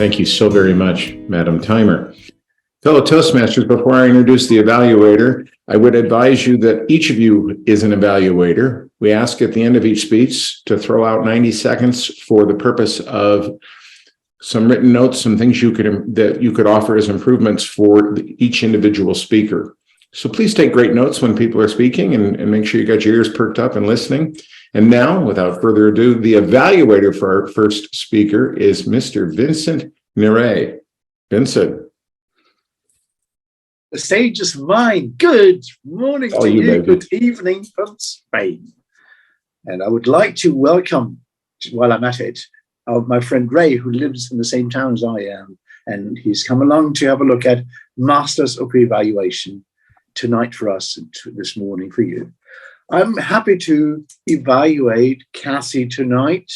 Thank you so very much, Madam Timer. Fellow Toastmasters, before I introduce the evaluator, I would advise you that each of you is an evaluator. We ask at the end of each speech to throw out 90 seconds for the purpose of some written notes, some things that you could offer as improvements for each individual speaker. So please take great notes when people are speaking and make sure you got your ears perked up and listening. And now, without further ado, the evaluator for our first speaker is Mr. Vincent Nerée. Vincent. The stage is mine. Good morning to you. Baby. Good evening from Spain. And I would like to welcome, while I'm at it, my friend Ray, who lives in the same town as I am. And he's come along to have a look at Masters of Evaluation tonight for us and this morning for you. I'm happy to evaluate Cassie tonight.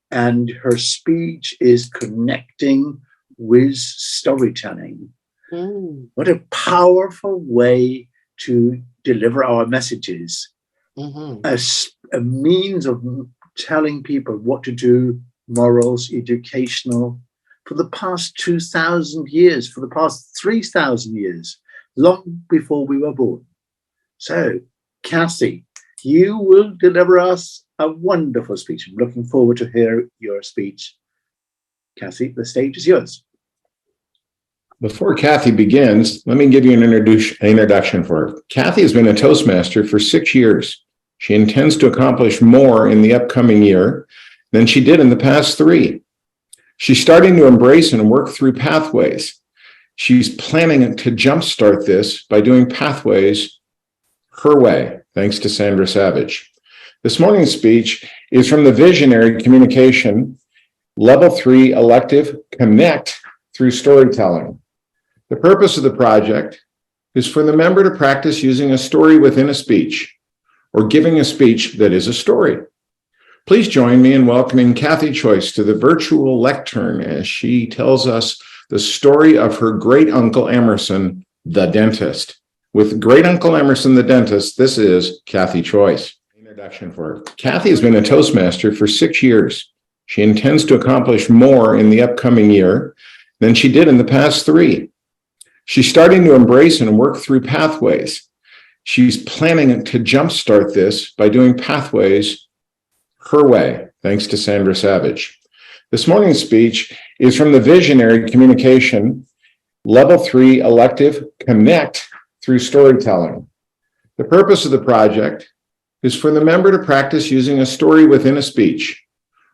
And her speech is connecting with storytelling. What a powerful way to deliver our messages. A means of telling people what to do, morals, educational, for the past 2,000 years, for the past 3,000 years, long before we were born. So, Cassie, you will deliver us a wonderful speech. I'm looking forward to hear your speech. Cassie, the stage is yours. Before Kathy begins, let me give you an introduction for her. Kathy has been a Toastmaster for 6 years. She intends to accomplish more in the upcoming year than she did in the past 3. She's starting to embrace and work through pathways. She's planning to jumpstart this by doing pathways her way, thanks to Sandra Savage. This morning's speech is from the Visionary Communication Level 3 Elective Connect through Storytelling. The purpose of the project is for the member to practice using a story within a speech or giving a speech that is a story. Please join me in welcoming Kathy Choice to the virtual lectern as she tells us the story of her great uncle Emerson, the dentist. With great uncle Emerson, the dentist, this is Kathy Choice. Introduction for her. Kathy has been a Toastmaster for 6 years. She intends to accomplish more in the upcoming year than she did in the past 3. She's starting to embrace and work through pathways. She's planning to jumpstart this by doing pathways her way, thanks to Sandra Savage. This morning's speech is from the Visionary Communication Level 3 Elective Connect through Storytelling. The purpose of the project is for the member to practice using a story within a speech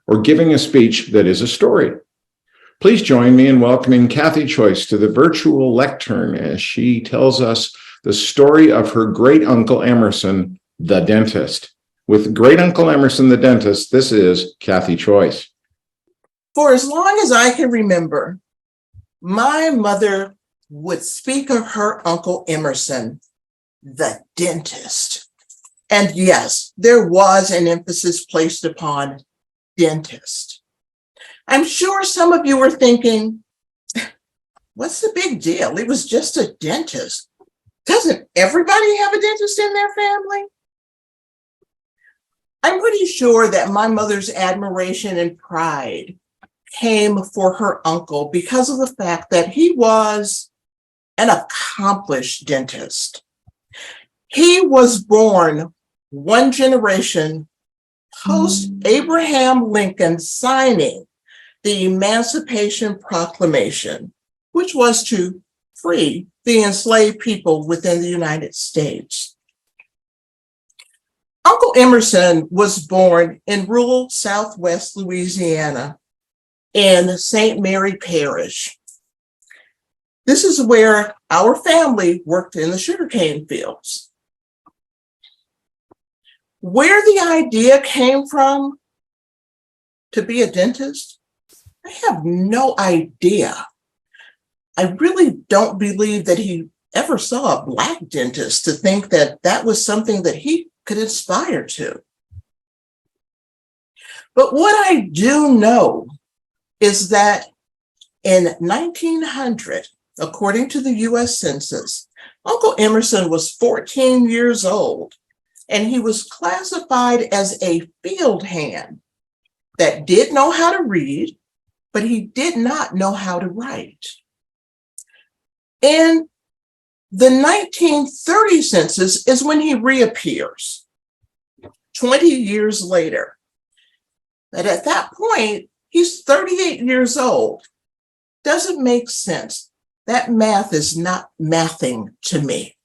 or giving a speech that is a story. Please join me in welcoming Kathy Choice to the virtual lectern as she tells us the story of her great uncle Emerson, the dentist. With great uncle Emerson, the dentist, this is Kathy Choice. For as long as I can remember, my mother would speak of her uncle Emerson, the dentist. And yes, there was an emphasis placed upon dentist. I'm sure some of you were thinking, what's the big deal? It was just a dentist. Doesn't everybody have a dentist in their family? I'm pretty sure that my mother's admiration and pride came for her uncle because of the fact that he was an accomplished dentist. He was born one generation post Abraham Lincoln signing the Emancipation Proclamation, which was to free the enslaved people within the United States. Uncle Emerson was born in rural Southwest Louisiana in St. Mary Parish. This is where our family worked in the sugarcane fields. Where the idea came from to be a dentist, I have no idea. I really don't believe that he ever saw a Black dentist to think that that was something that he could aspire to. But what I do know is that in 1900, according to the US Census, Uncle Emerson was 14 years old, and he was classified as a field hand that did know how to read, but he did not know how to write. In the 1930 census is when he reappears, 20 years later. But at that point, he's 38 years old. Doesn't make sense. That math is not mathing to me.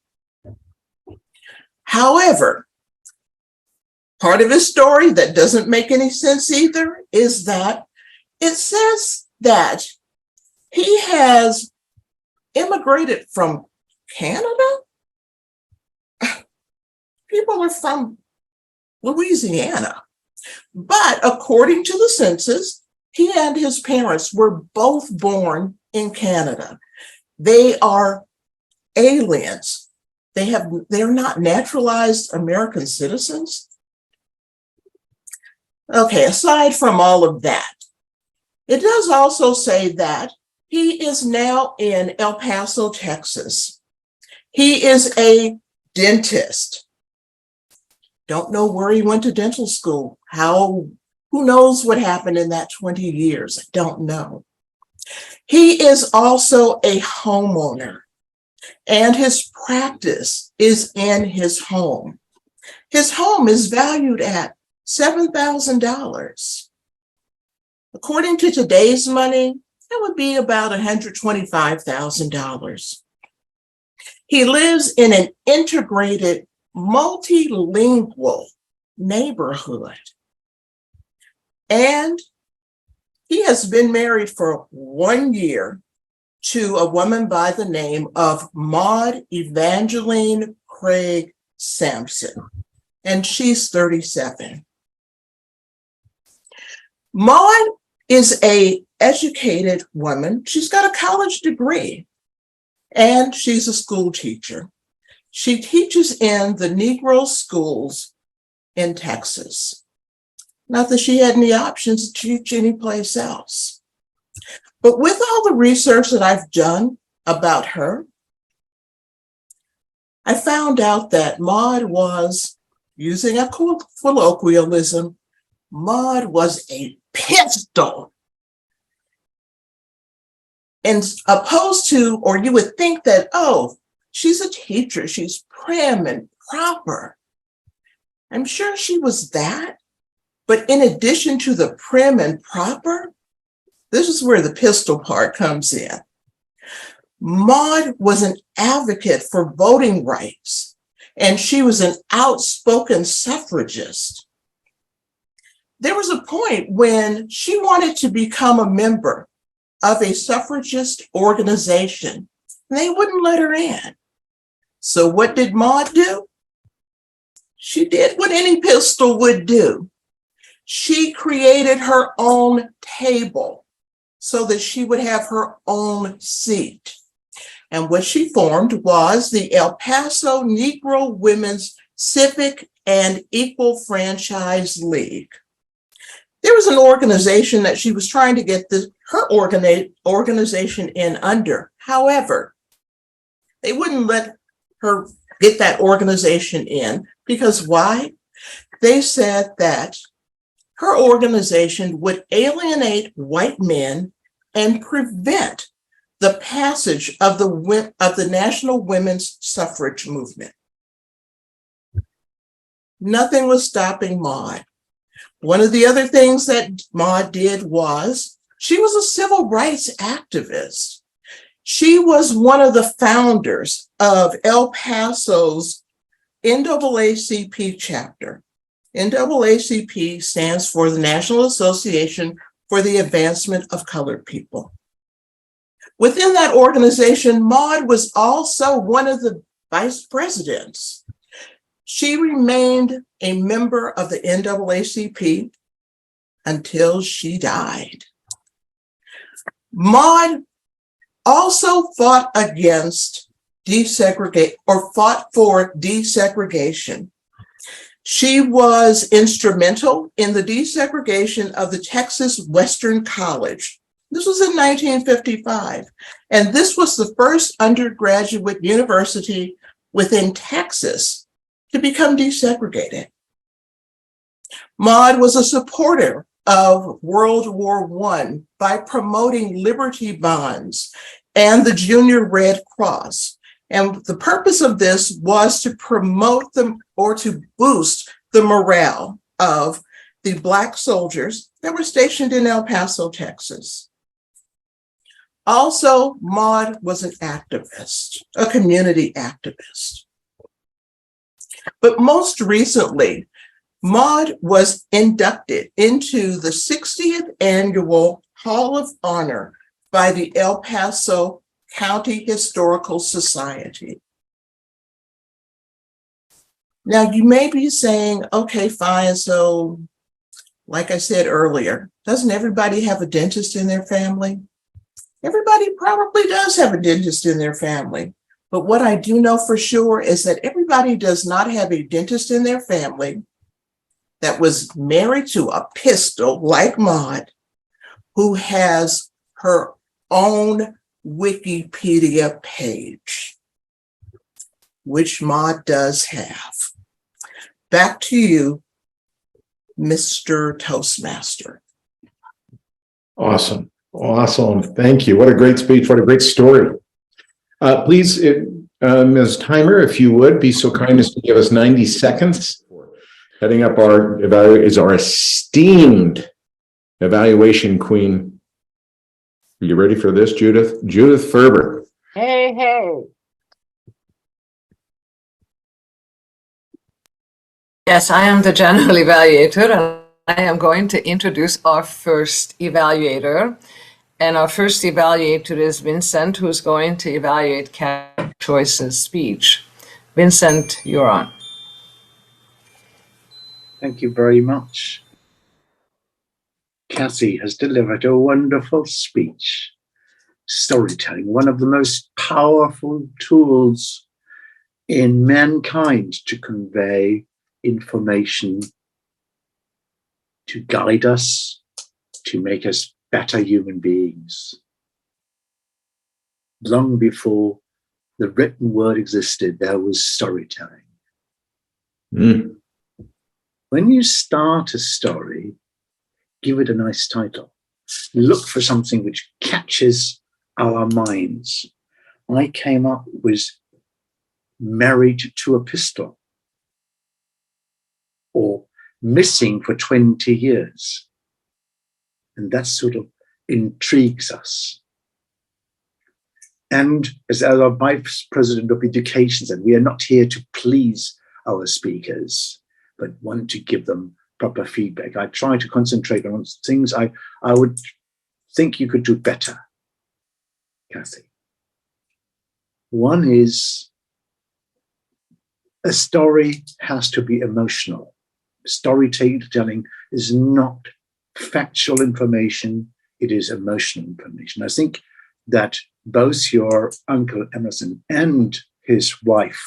However, part of his story that doesn't make any sense either is that it says that he has immigrated from Canada. People are from Louisiana. But according to the census, he and his parents were both born in Canada. They are aliens. They're not naturalized American citizens. Okay, aside from all of that, it does also say that he is now in El Paso, Texas. He is a dentist. Don't know where he went to dental school. Who knows what happened in that 20 years? I don't know. He is also a homeowner, and his practice is in his home. His home is valued at $7,000. According to today's money, that would be about $125,000. He lives in an integrated, multilingual neighborhood. And he has been married for 1 year to a woman by the name of Maud Evangeline Craig Sampson, and she's 37. Maud is an educated woman. She's got a college degree, and she's a school teacher. She teaches in the Negro schools in Texas. Not that she had any options to teach anyplace else. But with all the research that I've done about her, I found out that Maud was, using a colloquialism, Maud was a pistol. And opposed to, or you would think that, oh, she's a teacher, she's prim and proper. I'm sure she was that. But in addition to the prim and proper, this is where the pistol part comes in. Maud was an advocate for voting rights, and she was an outspoken suffragist. There was a point when she wanted to become a member of a suffragist organization, and they wouldn't let her in. So what did Maud do? She did what any pistol would do. She created her own table so that she would have her own seat. And what she formed was the El Paso Negro Women's Civic and Equal Franchise League. There was an organization that she was trying to get her organization in under. However, they wouldn't let her get that organization in because why? They said that her organization would alienate white men and prevent the passage of the National Women's Suffrage Movement. Nothing was stopping Maud. One of the other things that Maud did was she was a civil rights activist. She was one of the founders of El Paso's NAACP chapter. NAACP stands for the National Association for the Advancement of Colored People. Within that organization, Maud was also one of the vice presidents. She remained a member of the NAACP until she died. Maud also fought against fought for desegregation. She was instrumental in the desegregation of the Texas Western College. This was in 1955, and this was the first undergraduate university within Texas to become desegregated. Maud was a supporter of World War I by promoting Liberty Bonds and the Junior Red Cross. And the purpose of this was to promote them or to boost the morale of the Black soldiers that were stationed in El Paso, Texas. Also, Maude was an activist, a community activist. But most recently, Maude was inducted into the 60th Annual Hall of Honor by the El Paso County Historical Society. Now, you may be saying, okay, fine, so like I said earlier, doesn't everybody have a dentist in their family? Everybody probably does have a dentist in their family. But what I do know for sure is that everybody does not have a dentist in their family that was married to a pistol like Maude, who has her own Wikipedia page, which Maude does have. Back to you, Mr. Toastmaster. Awesome. Awesome. Thank you. What a great speech. What a great story. Please, Ms. Timer, if you would be so kind as to give us 90 seconds. Heading up our is our esteemed evaluation queen. Are you ready for this, Judith? Judith Ferber. Hey, hey. Yes, I am the general evaluator, and I am going to introduce our first evaluator. And our first evaluator is Vincent, who's going to evaluate Kathy Choice's speech. Vincent, you're on. Thank you very much. Kathy has delivered a wonderful speech. Storytelling, one of the most powerful tools in mankind to convey information, to guide us, to make us better human beings. Long before the written word existed, there was storytelling. Mm. When you start a story, give it a nice title. Look for something which catches our minds. I came up with Married to a Pistol, or Missing for 20 years. And that sort of intrigues us. And as our Vice President of Education said, we are not here to please our speakers, but want to give them proper feedback. I try to concentrate on things I would think you could do better, Kathy. One is, a story has to be emotional. Storytelling is not factual information, it is emotional information. I think that both your uncle Emerson and his wife,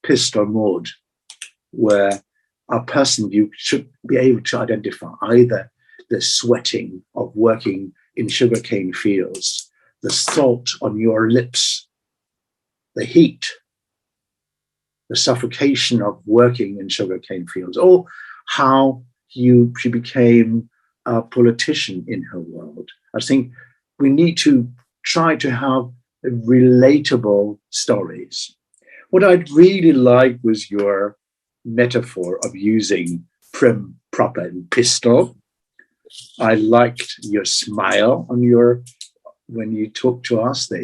Pistol Maud, were a person you should be able to identify, either the sweating of working in sugarcane fields, the salt on your lips, the heat, the suffocation of working in sugarcane fields, or how she became a politician in her world. I think we need to try to have relatable stories. What I'd really like was your metaphor of using prim, proper, and pistol. I liked your smile on when you talk to us. There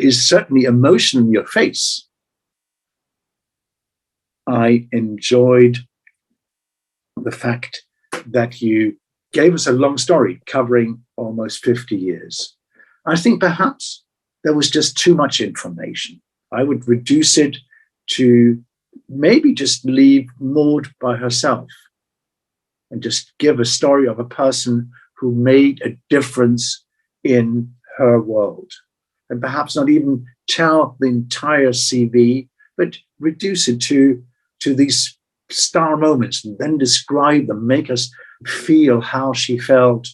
is certainly emotion in your face. I enjoyed the fact that you gave us a long story covering almost 50 years. I think perhaps there was just too much information. I would reduce it to maybe just leave Maud by herself and just give a story of a person who made a difference in her world. And perhaps not even tell the entire CV, but reduce it to these star moments and then describe them, make us feel how she felt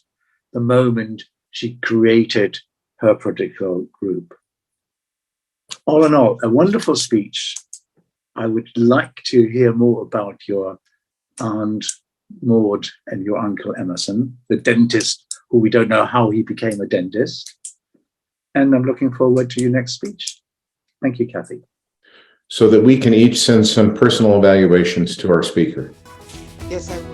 the moment she created her particular group. All in all, a wonderful speech. I would like to hear more about your aunt Maud and your uncle Emerson, the dentist who we don't know how he became a dentist. And I'm looking forward to your next speech. Thank you, Kathy. So that we can each send some personal evaluations to our speaker. Yes, I will.